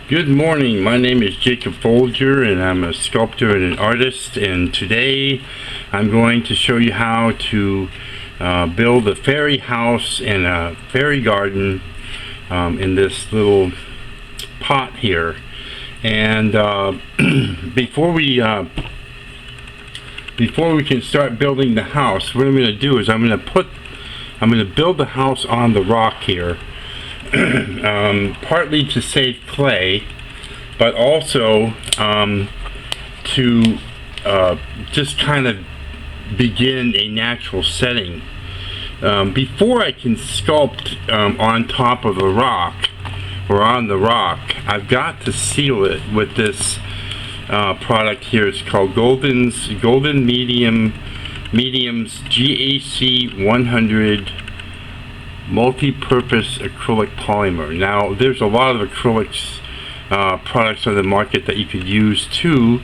Good morning, my name is Jacob Folger and I'm a sculptor and an artist, and today I'm going to show you how to build a fairy house and a fairy garden in this little pot here. And before we can start building the house, what I'm going to do is I'm going to build the house on the rock here. Partly to save clay, but also to just kind of begin a natural setting. Before I can sculpt on top of the rock or on the rock, I've got to seal it with this product here. It's called Golden Mediums GAC 100 multi-purpose acrylic polymer. Now there's a lot of acrylics products on the market that you could use too,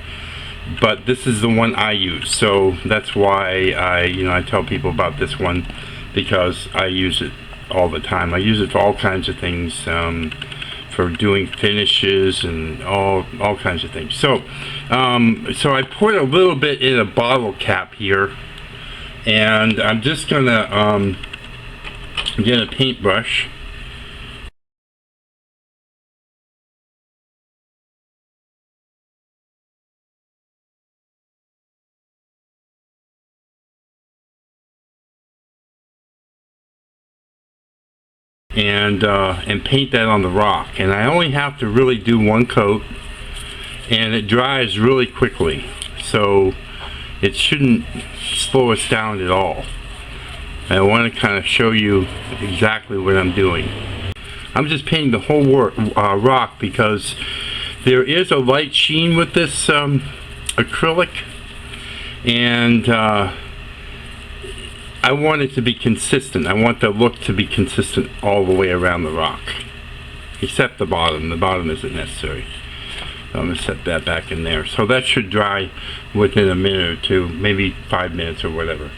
but this is the one I use, so that's why I tell people about this one, because I use it all the time. I use it for all kinds of things, for doing finishes and all kinds of things. So I put a little bit in a bottle cap here, and I'm just gonna get a paintbrush and paint that on the rock. And I only have to really do one coat, and it dries really quickly, so it shouldn't slow us down at all. I want to kind of show you exactly what I'm doing. I'm just painting the whole rock because there is a light sheen with this acrylic, and I want it to be consistent. I want the look to be consistent all the way around the rock, except the bottom. The bottom isn't necessary. So I'm going to set that back in there. So that should dry within a minute or two, maybe 5 minutes or whatever.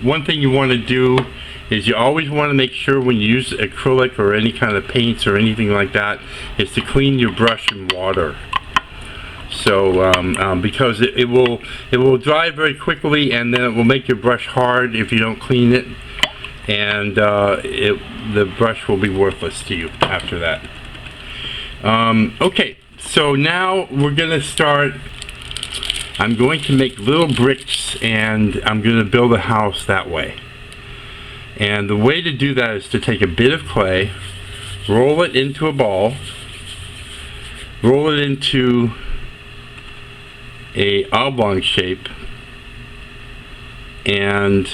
One thing you want to do is you always want to make sure when you use acrylic or any kind of paints or anything like that is to clean your brush in water. So because it will dry very quickly, and then it will make your brush hard if you don't clean it, and the brush will be worthless to you after that. Okay, so now we're gonna start. I'm going to make little bricks, and I'm going to build a house that way. And the way to do that is to take a bit of clay, roll it into a ball, roll it into a oblong shape, and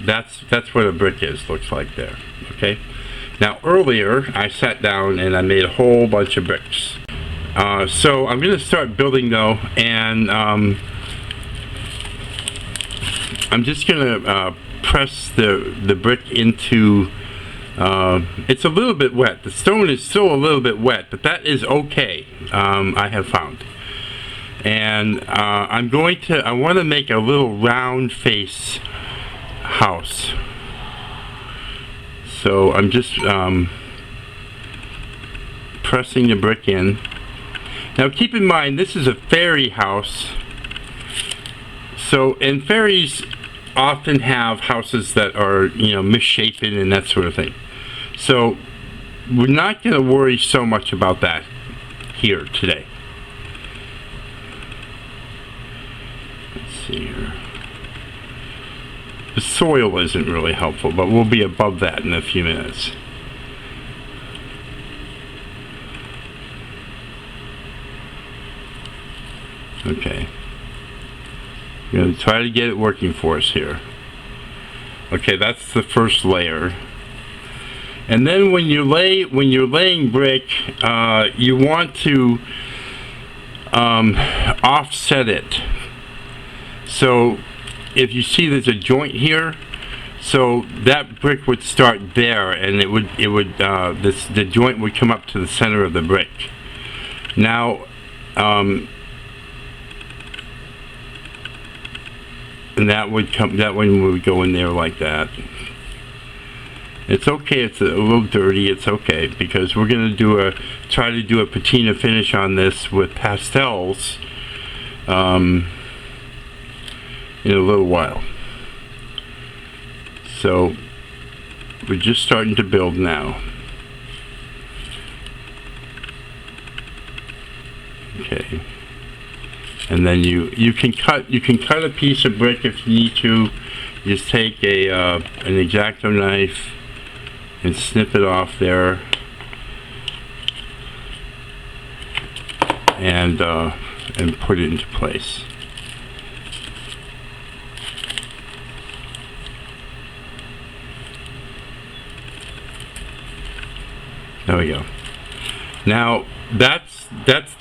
that's what a brick looks like there. Okay. Now earlier I sat down and I made a whole bunch of bricks. So I'm going to start building though, and I'm just going to press the brick into, it's a little bit wet. The stone is still a little bit wet, but that is okay, I have found. And I want to make a little round face house. So I'm just pressing the brick in. Now keep in mind, this is a fairy house, and fairies often have houses that are, misshapen and that sort of thing. So we're not going to worry so much about that here today. Let's see here. The soil isn't really helpful, but we'll be above that in a few minutes. Okay, I'm going to try to get it working for us here. Okay, that's the first layer. And then when you're laying brick, you want to offset it. So if you see there's a joint here, so that brick would start there, and the joint would come up to the center of the brick. Now and that one would go in there like that. It's okay, it's a little dirty, it's okay, because we're going to try to do a patina finish on this with pastels in a little while. So we're just starting to build now. Okay. And then you can cut a piece of brick if you need to. Just take an X-Acto knife and snip it off there, and put it into place. There we go. Now that's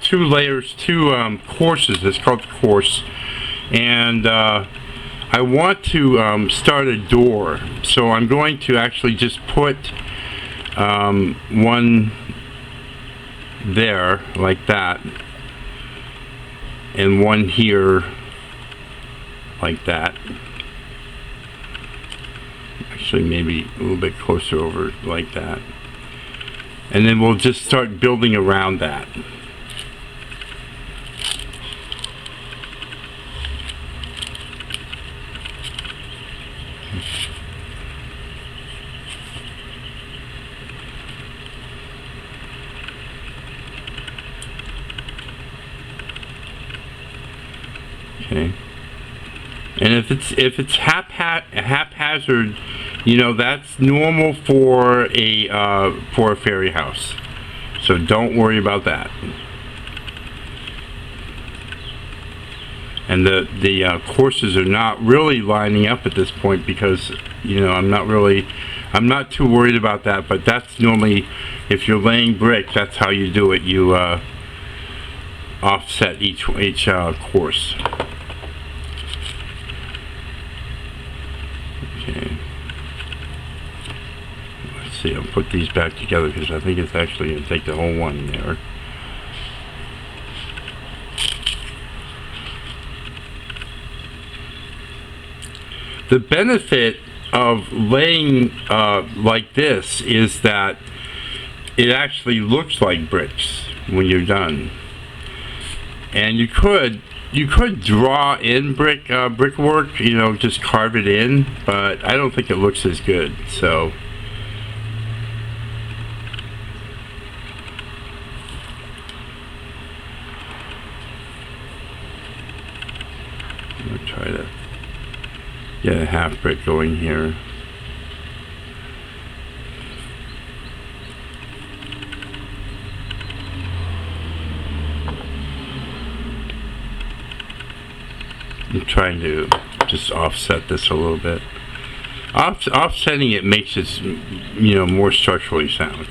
2 layers, 2 courses. It's called the course, and I want to start a door, so I'm going to actually just put one there like that, and one here like that. Actually, maybe a little bit closer over like that. And then we'll just start building around that. Okay. And if it's haphazard, you know, that's normal for a fairy house. So don't worry about that. And the courses are not really lining up at this point because, you know, I'm not too worried about that. But that's normally, if you're laying brick, that's how you do it. You offset each course. Okay. Let's see, I'll put these back together because I think it's actually going to take the whole one there. The benefit of laying like this is that it actually looks like bricks when you're done. And you could draw in brickwork, you know, just carve it in, but I don't think it looks as good. So I'm gonna try to get a half brick going here. I'm trying to just offset this a little bit. Offsetting it makes it, you know, more structurally sound.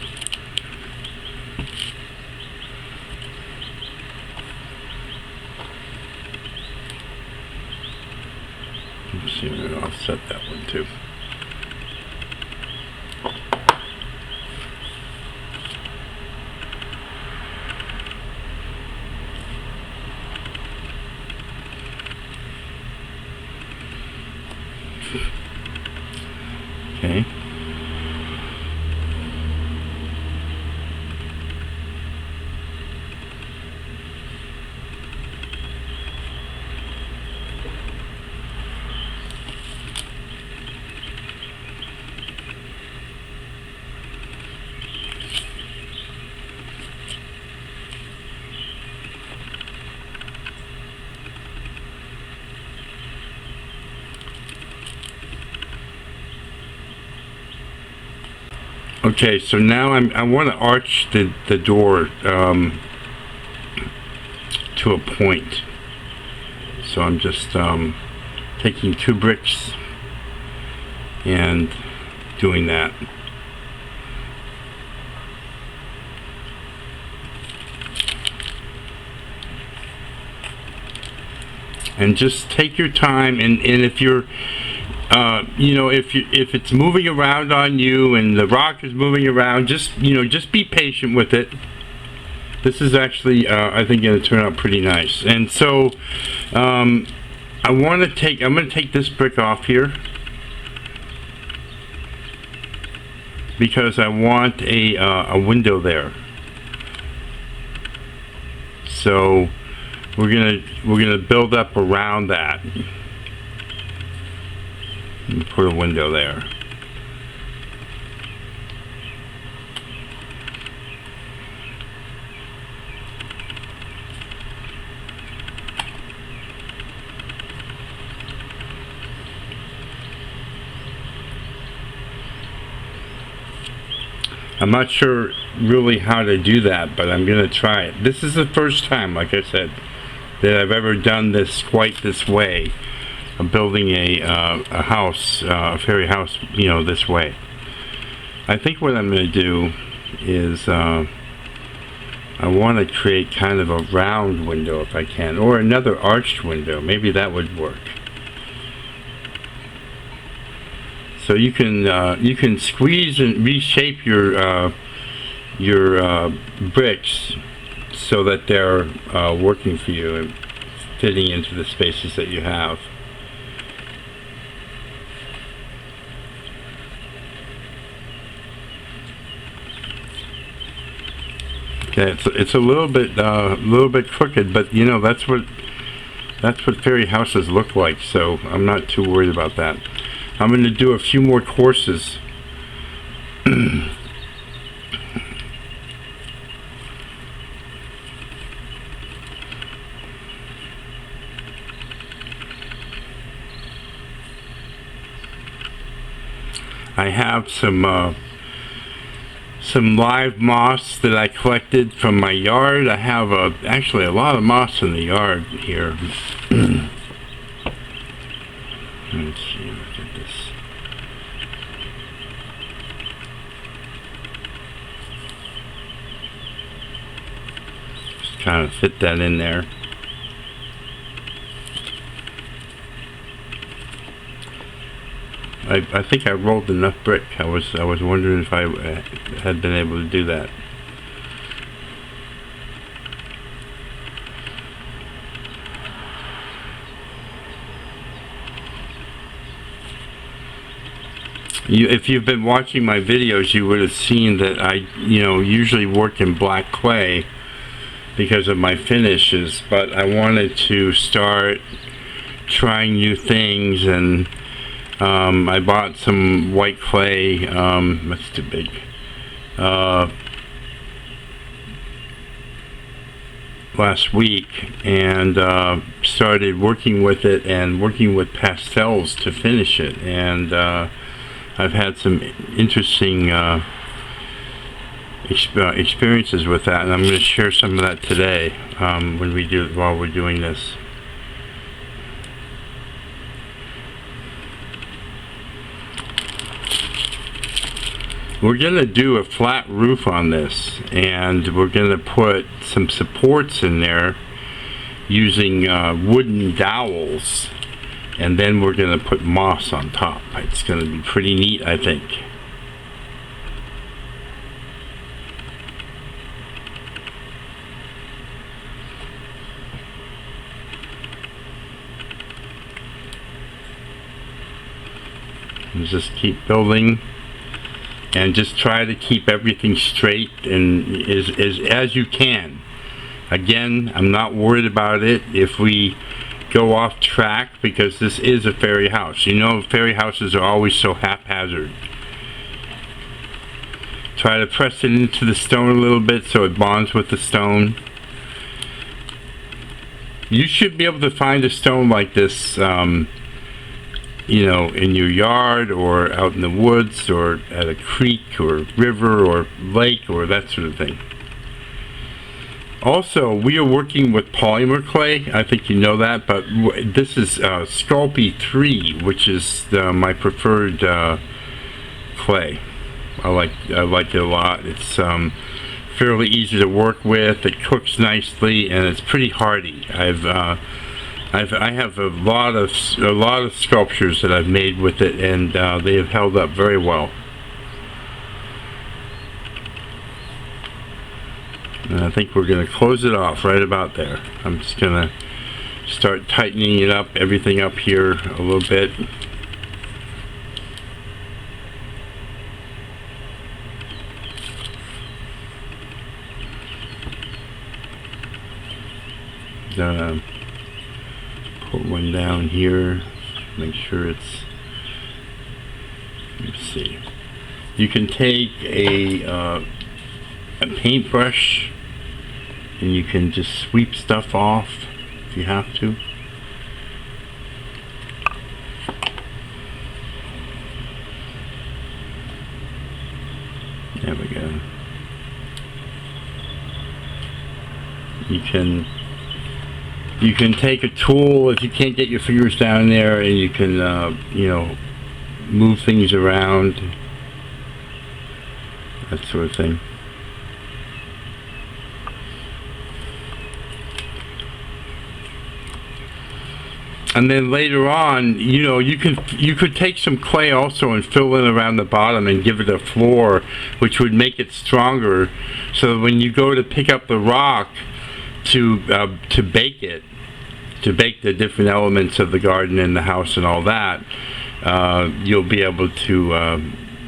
Let's see, I'm going to offset that one too. Okay. Okay, so now I want to arch the door to a point. So I'm just taking 2 bricks and doing that. And just take your time, and if you're you know, if it's moving around on you and the rock is moving around, just be patient with it. This is actually I think going to turn out pretty nice. And so I'm going to take this brick off here, because I want a window there. So we're gonna build up around that and put a window there. I'm not sure really how to do that, but I'm gonna try it. This is the first time, like I said, that I've ever done this quite this way. I'm building a house, a fairy house, you know, this way. I think what I'm gonna do is I want to create kind of a round window if I can, or another arched window. Maybe that would work. So you can squeeze and reshape your bricks so that they're working for you and fitting into the spaces that you have. Okay, it's a little bit crooked, but you know that's what fairy houses look like. So I'm not too worried about that. I'm going to do a few more courses. I have some live moss that I collected from my yard. I have actually a lot of moss in the yard here. Let's see, look at this. Just trying to fit that in there. I think I rolled enough brick. I was wondering if I had been able to do that. If you've been watching my videos, you would have seen that I, usually work in black clay because of my finishes, but I wanted to start trying new things, and I bought some white clay. That's too big. Last week, and started working with it and working with pastels to finish it, and I've had some interesting experiences with that, and I'm going to share some of that today while we're doing this. We're going to do a flat roof on this, and we're going to put some supports in there using wooden dowels, and then we're going to put moss on top. It's going to be pretty neat, I think. And just keep building. And just try to keep everything straight and as you can. Again, I'm not worried about it if we go off track, because this is a fairy house. Fairy houses are always so haphazard. Try to press it into the stone a little bit so it bonds with the stone. You should be able to find a stone like this in your yard or out in the woods or at a creek or river or lake or that sort of thing. Also, we are working with polymer clay. I think you know that, but this is Sculpt 3, which is my preferred clay. I like it a lot. It's fairly easy to work with. It cooks nicely, and it's pretty hardy. I have a lot of sculptures that I've made with it, and they have held up very well. And I think we're going to close it off right about there. I'm just going to start tightening it up, everything up here a little bit. Gonna put one down here. Make sure it's. Let's see. You can take a paintbrush and you can just sweep stuff off if you have to. There we go. You can take a tool if you can't get your fingers down there, and you can you know, move things around, that sort of thing. And then later on, you know, you could take some clay also and fill in around the bottom and give it a floor, which would make it stronger, so that when you go to pick up the rock to bake it, to bake the different elements of the garden and the house and all that, you'll be able to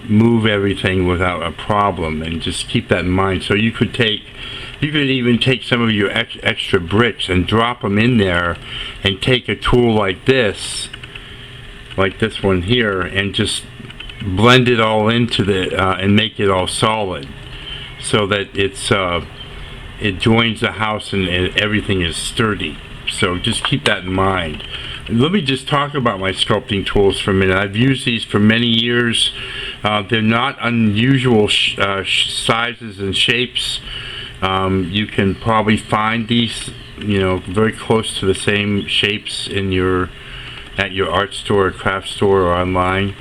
move everything without a problem. And just keep that in mind. So you could even take some of your extra bricks and drop them in there, and take a tool like this one here, and just blend it all into the and make it all solid, so that it joins the house and everything is sturdy. So just keep that in mind. Let me just talk about my sculpting tools for a minute. I've used these for many years. They're not unusual sizes and shapes. You can probably find these, you know, very close to the same shapes in at your art store or craft store or online.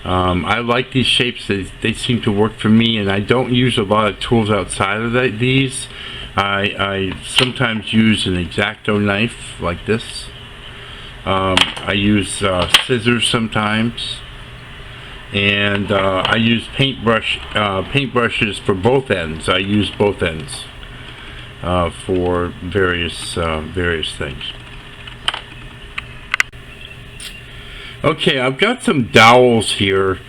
I like these shapes. They seem to work for me, and I don't use a lot of tools outside of these. I sometimes use an X-Acto knife like this. I use scissors sometimes, and I use paintbrushes for both ends. I use both ends for various things. Okay, I've got some dowels here.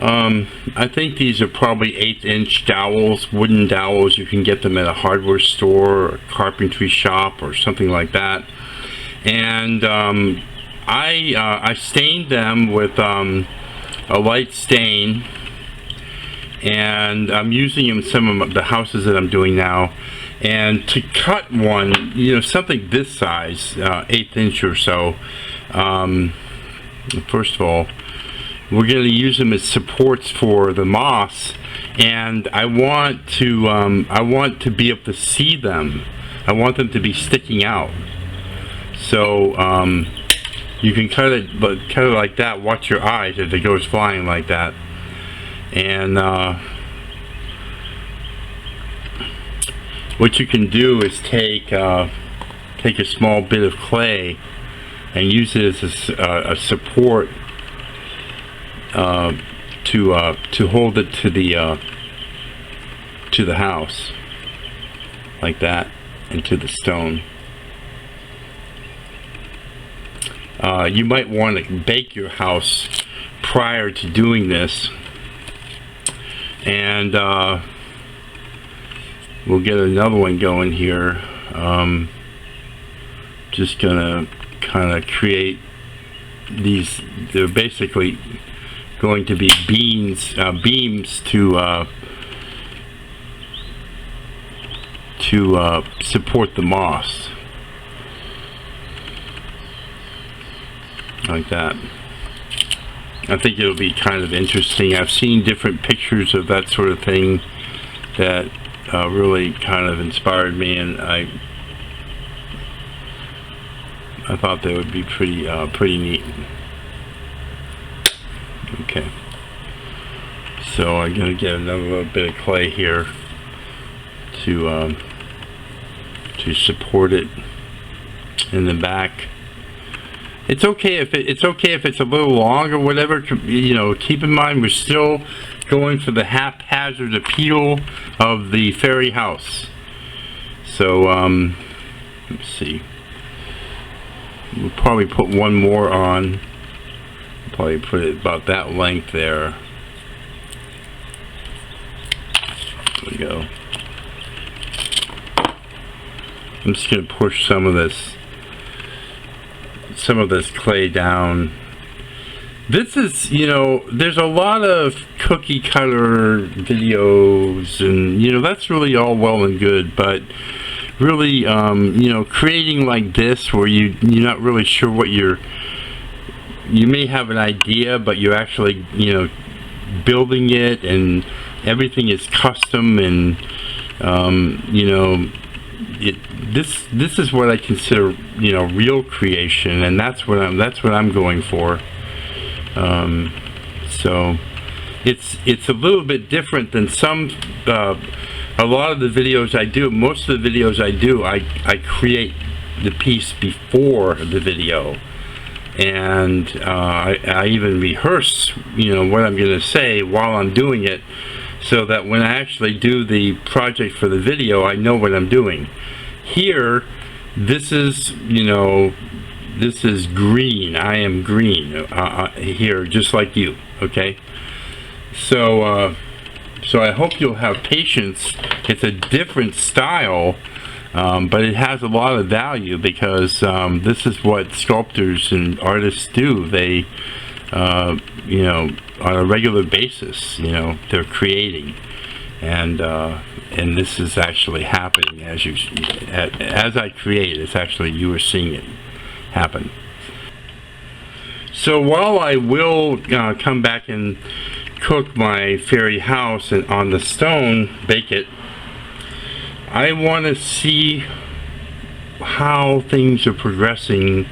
I think these are probably 1/8-inch dowels, wooden dowels. You can get them at a hardware store or a carpentry shop or something like that. And I stained them with a light stain, and I'm using them in some of the houses that I'm doing now. And to cut one, you know, something this size, 1/8 inch or so, first of all, we're going to use them as supports for the moss, and I want to be able to see them. I want them to be sticking out. So you can cut it, but cut it like that. Watch your eyes as it goes flying like that. And what you can do is take a small bit of clay and use it as a support to hold it to the house, like that, and to the stone. You might want to bake your house prior to doing this, and we'll get another one going here. Just gonna kind of create these. They're basically going to be beams to support the moss, like that. I think it'll be kind of interesting. I've seen different pictures of that sort of thing that really kind of inspired me, and I thought they would be pretty neat. Okay, so I'm gonna get another little bit of clay here to support it in the back. It's okay if it's a little long or whatever. You know, keep in mind we're still going for the haphazard appeal of the fairy house. So let's see. We'll probably put one more on. Probably put it about that length there. There we go. I'm just going to push some of this clay down. This is, you know, there's a lot of cookie cutter videos, and you know, that's really all well and good, but really, you know, creating like this where you're not really sure what you may have an idea, but you're actually, you know, building it, and everything is custom, and you know, this is what I consider, you know, real creation, and that's what I'm going for. So it's a little bit different than a lot of the videos I do. Most of the videos I do, I create the piece before the video, and I even rehearse, you know, what I'm going to say while I'm doing it, so that when I actually do the project for the video, I know what I'm doing. Here, this is, you know, this is green. I am green here, just like you. Okay, so I hope you'll have patience. It's a different style, but it has a lot of value, because this is what sculptors and artists do. They, you know, on a regular basis, you know, they're creating, and this is actually happening as I create. It's actually, you are seeing it happen. So while I will come back and cook my fairy house and on the stone, bake it, I want to see how things are progressing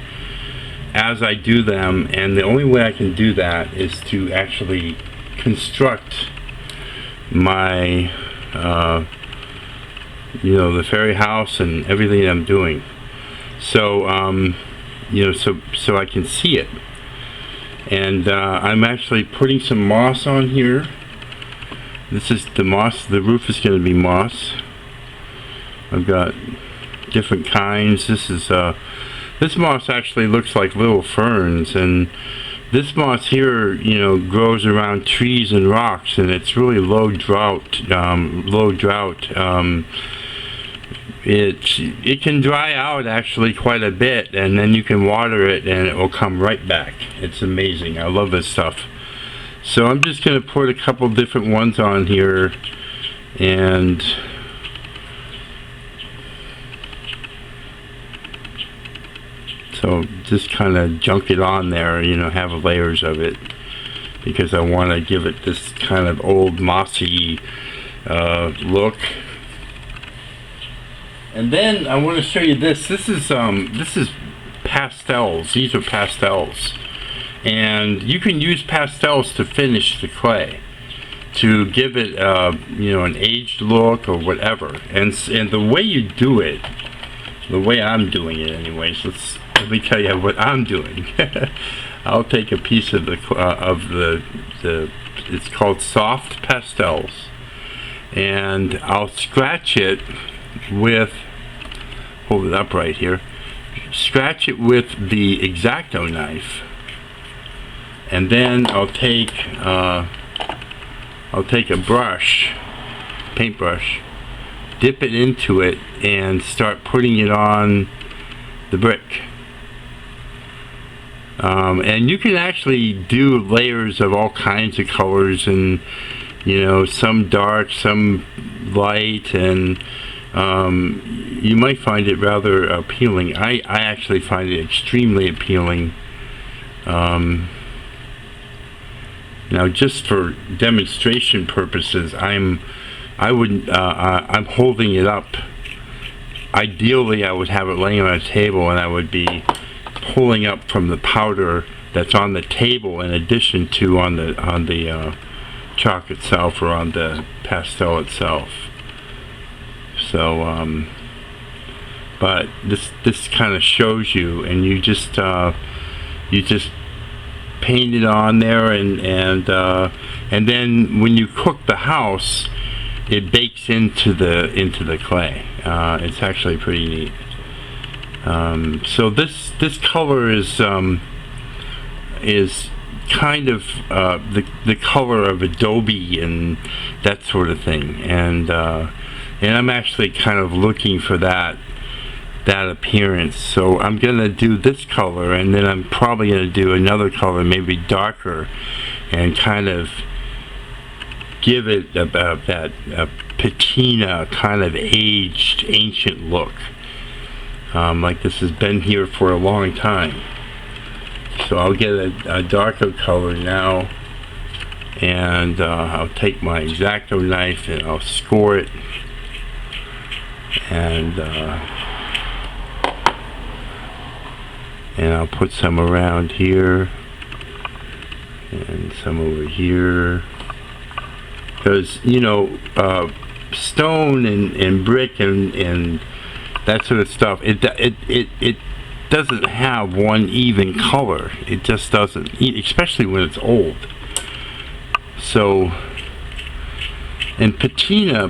as I do them, and the only way I can do that is to actually construct my you know, the fairy house and everything I'm doing. So you know, so I can see it. And I'm actually putting some moss on here. This is the moss. The roof is going to be moss. I've got different kinds. This moss actually looks like little ferns, and this moss here, you know, grows around trees and rocks, and it's really low drought. It can dry out actually quite a bit, and then you can water it and it will come right back. It's amazing. I love this stuff. So I'm just going to put a couple different ones on here, and so just kind of junk it on there, you know, have layers of it, because I want to give it this kind of old mossy look. And then I want to show you this. This is pastels. These are pastels, and you can use pastels to finish the let give it you know, an aged look or whatever. And the way you do it, the way I'm doing it, anyways. Let me tell you what I'm doing. I'll take a piece of the it's called soft pastels, and I'll scratch it with, hold it up right here, scratch it with the X-Acto knife, and then I'll take a brush, paintbrush, dip it into it, and start putting it on the brick. And you can actually do layers of all kinds of colors, and you know, some dark, some light, and you might find it rather appealing. I actually find it extremely appealing. Now, just for demonstration purposes, I'm holding it up. Ideally, I would have it laying on a table, and I would be pulling up from the powder that's on the table, in addition to on the chalk itself, or on the pastel itself. So, but this kind of shows you, and you just paint it on there, and then when you cook the house, it bakes into the clay. It's actually pretty neat. So this color is kind of the color of adobe and that sort of thing, and I'm actually kind of looking for that that appearance. So I'm gonna do this color, and then I'm probably gonna do another color, maybe darker, and kind of give it about that patina kind of aged, ancient look, like this has been here for a long time. So I'll get a darker color now, and I'll take my X-Acto knife and I'll score it, and I'll put some around here and some over here, because you know, stone and brick and that sort of stuff, it doesn't have one even color. It just doesn't, especially when it's old. So, and patina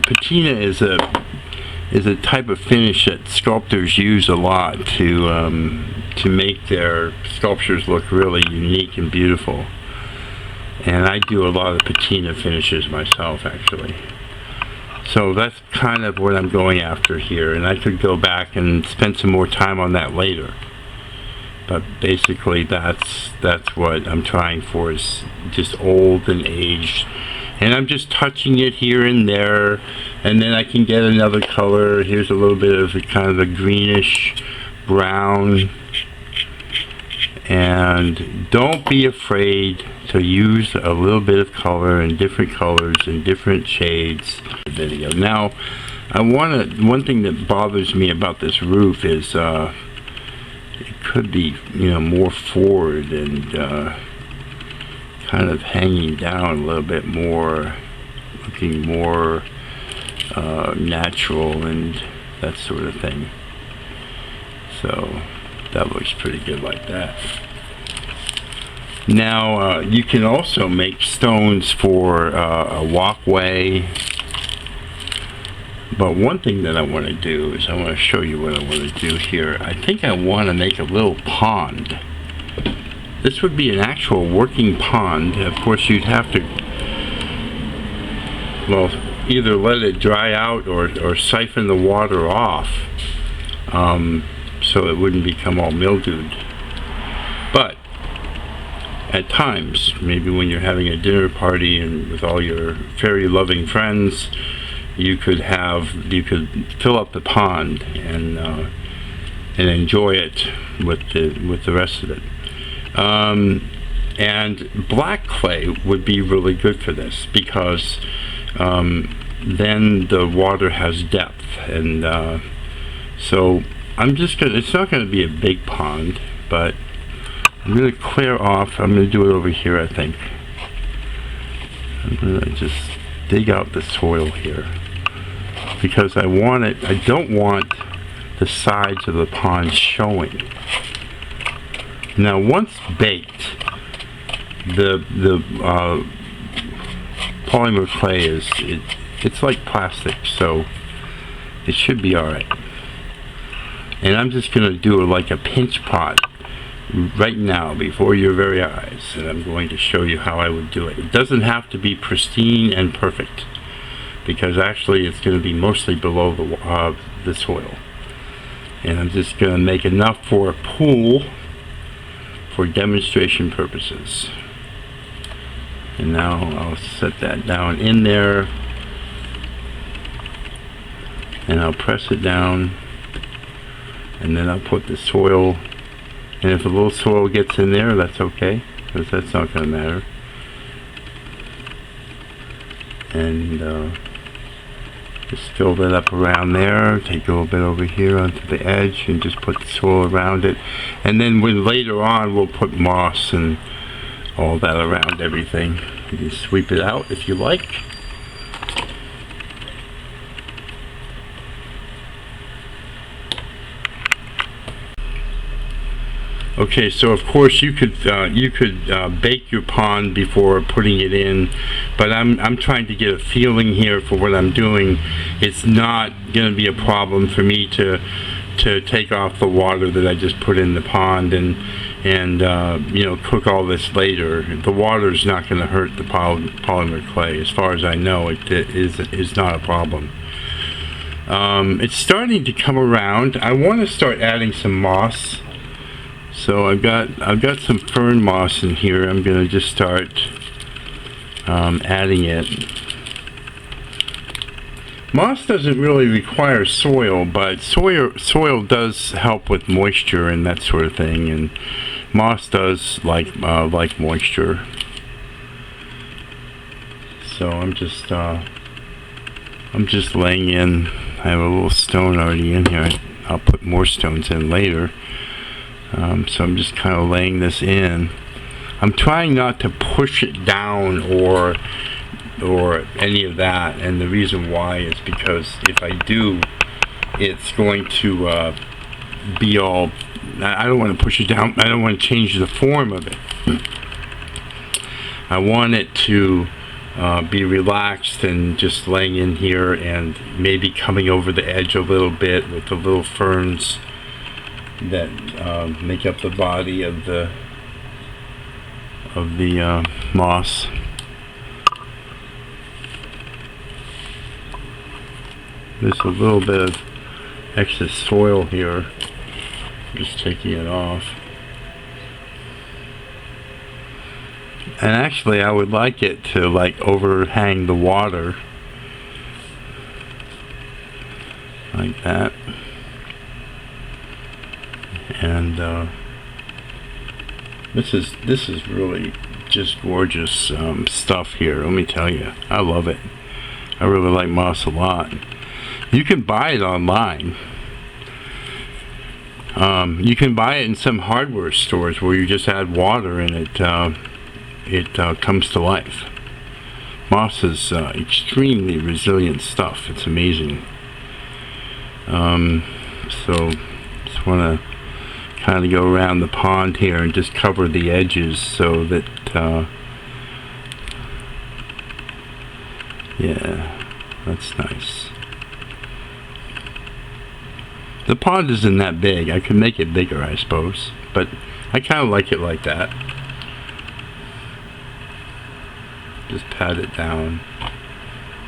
is a type of finish that sculptors use a lot to make their sculptures look really unique and beautiful. And I do a lot of patina finishes myself, actually. So that's kind of what I'm going after here, and I could go back and spend some more time on that later. But basically that's what I'm trying for, is just old and aged. And I'm just touching it here and there, and then I can get another color. Here's a little bit of a kind of a greenish brown. And don't be afraid to use a little bit of color in different colors and different shades. Video. Now, one thing that bothers me about this roof is it could be, you know, more forward and kind of hanging down a little bit more, looking more natural and that sort of thing. So that looks pretty good like that. Now you can also make stones for a walkway, but one thing that I want to do is I want to show you what I want to do here. I think I want to make a little pond. This would be an actual working pond. Of course you'd have to, well, either let it dry out or siphon the water off, so it wouldn't become all mildewed. But at times, maybe when you're having a dinner party and with all your fairy loving friends, you could fill up the pond and enjoy it with the rest of it. And black clay would be really good for this, because then the water has depth, and so I'm just gonna, it's not gonna be a big pond, but I'm gonna clear off. I'm gonna do it over here, I think. I'm gonna just dig out the soil here, because I don't want the sides of the pond showing. Now once baked, the polymer clay it's like plastic, so it should be alright. And I'm just going to do like a pinch pot right now before your very eyes, and I'm going to show you how I would do it. It doesn't have to be pristine and perfect, because actually it's going to be mostly below the soil. And I'm just going to make enough for a pool for demonstration purposes. And now I'll set that down in there, and I'll press it down, and then I'll put the soil, and if a little soil gets in there, that's okay, because that's not going to matter. And just fill that up around there, take a little bit over here onto the edge, and just put the soil around it. And then when later on we'll put moss and all that around everything. You can sweep it out if you like. Okay, so of course you could bake your pond before putting it in, but I'm trying to get a feeling here for what I'm doing. It's not going to be a problem for me to take off the water that I just put in the pond and you know, cook all this later. The water is not going to hurt the polymer clay. As far as I know, it is not a problem. It's starting to come around. I want to start adding some moss. So I've got some fern moss in here. I'm going to just start adding it. Moss doesn't really require soil, but soil does help with moisture and that sort of thing, and moss does like moisture. So I'm just laying in. I have a little stone already in here. I'll put more stones in later. So I'm just kind of laying this in. I'm trying not to push it down or any of that, and the reason why is because if I do, it's going to be all, I don't want to push it down. I don't want to change the form of it. I want it to be relaxed and just laying in here and maybe coming over the edge a little bit with the little ferns that make up the body of the moss. There's a little bit of excess soil here. Just taking it off. And actually I would like it to like overhang the water. Like that. And this is really just gorgeous stuff here. Let me tell you, I love it. I really like moss a lot. You can buy it online. You can buy it in some hardware stores where you just add water and it comes to life. Moss is extremely resilient stuff. It's amazing. So just want to kind of go around the pond here and just cover the edges so that yeah, that's nice. The pond isn't that big. I could make it bigger, I suppose, but I kind of like it like that. Just pat it down.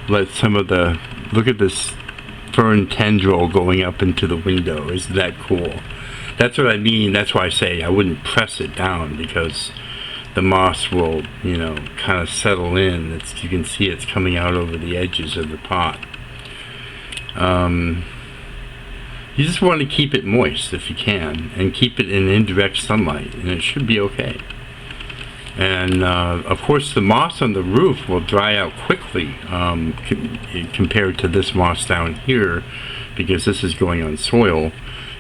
Let some of the, look at this fern tendril going up into the window. Isn't that cool? That's what I mean. That's why I say I wouldn't press it down, because the moss will, you know, kind of settle in. You can see it's coming out over the edges of the pot. You just want to keep it moist if you can, and keep it in indirect sunlight, and it should be okay. And of course the moss on the roof will dry out quickly compared to this moss down here, because this is going on soil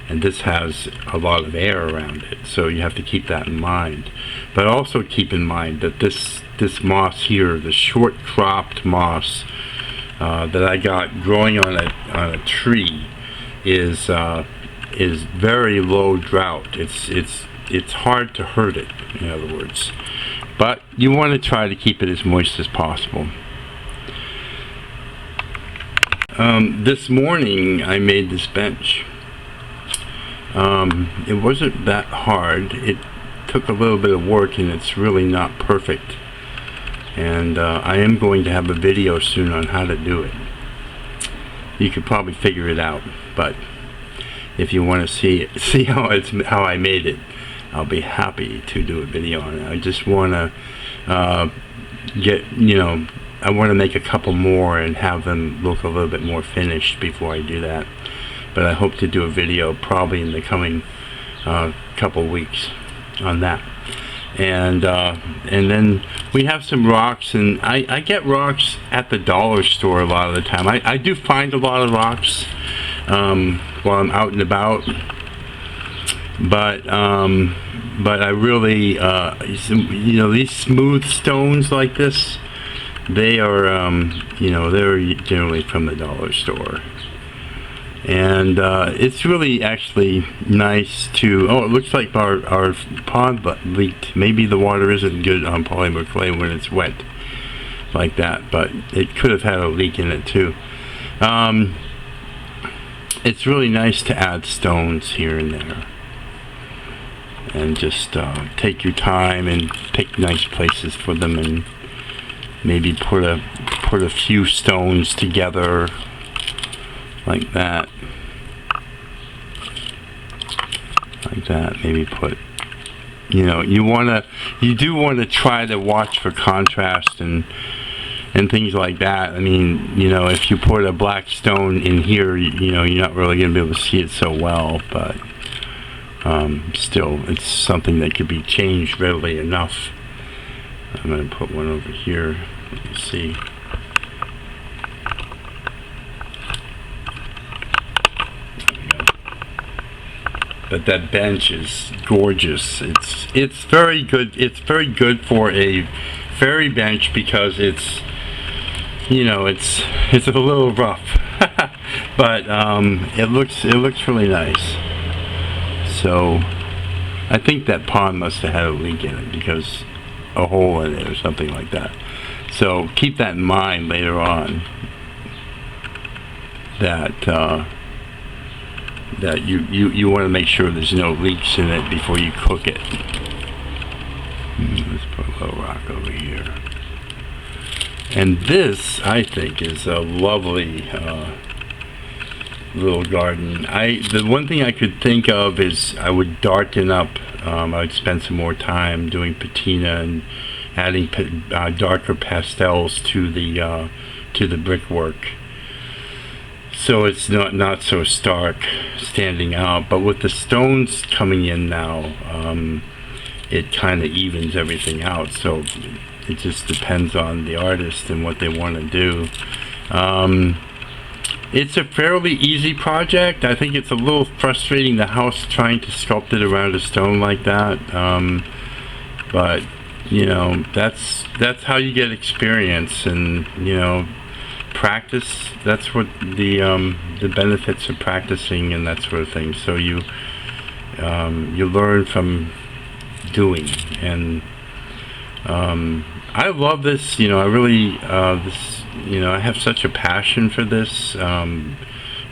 and this has a lot of air around it, so you have to keep that in mind. But also keep in mind that this moss here, the short cropped moss that I got growing on a tree, is very low drought. It's hard to hurt it, in other words. But you want to try to keep it as moist as possible. This morning I made this bench. It wasn't that hard. It took a little bit of work, and it's really not perfect. And I am going to have a video soon on how to do it. You could probably figure it out, but if you want to see how I made it, I'll be happy to do a video on it. I just want to I want to make a couple more and have them look a little bit more finished before I do that. But I hope to do a video probably in the coming couple weeks on that. And then we have some rocks, and I get rocks at the dollar store a lot of the time. I do find a lot of rocks while I'm out and about, but I really these smooth stones like this, they are they're generally from the dollar store. And it's really actually nice to, it looks like our pond leaked. Maybe the water isn't good on polymer clay when it's wet like that, but it could have had a leak in it too. It's really nice to add stones here and there, and just take your time and pick nice places for them, and maybe put a few stones together like that. Like that. Maybe put, you know, you do want to try to watch for contrast and things like that. I mean, you know, if you put a black stone in here, you know, you're not really going to be able to see it so well, but still, it's something that could be changed readily enough. I'm going to put one over here. Let me see. There we go. But that bench is gorgeous. It's very good. It's very good for a fairy bench because it's, you know, it's a little rough, but it looks really nice. So I think that pond must have had a leak in it, because a hole in it or something like that. So keep that in mind later on, that that you want to make sure there's no leaks in it before you cook it. Let's put a little rock over here. And this, I think, is a lovely little garden. The one thing I could think of is I would darken up. I would spend some more time doing patina and adding darker pastels to the brickwork, so it's not so stark standing out. But with the stones coming in now, it kind of evens everything out. So it just depends on the artist and what they want to do. It's a fairly easy project. I think it's a little frustrating, the house, trying to sculpt it around a stone like that. But you know, that's how you get experience, and you know, practice. That's what the benefits of practicing and that sort of thing. So you learn from doing, and I love this. You know, I really you know, I have such a passion for this,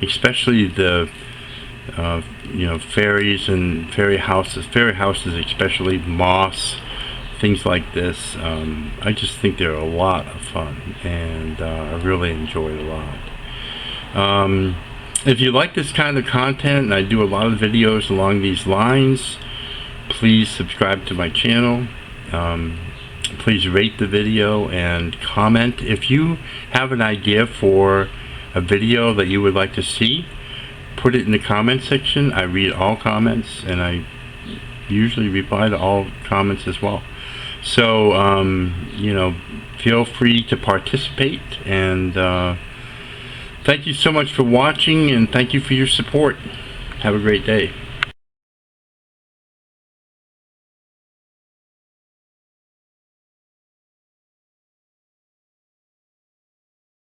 especially the you know, fairies and fairy houses especially, moss, things like this. I just think they're a lot of fun, and I really enjoy it a lot. If you like this kind of content, and I do a lot of videos along these lines, please subscribe to my channel. Please rate the video and comment. If you have an idea for a video that you would like to see, put it in the comment section. I read all comments, and I usually reply to all comments as well. So you know, feel free to participate, and thank you so much for watching, and thank you for your support. Have a great day.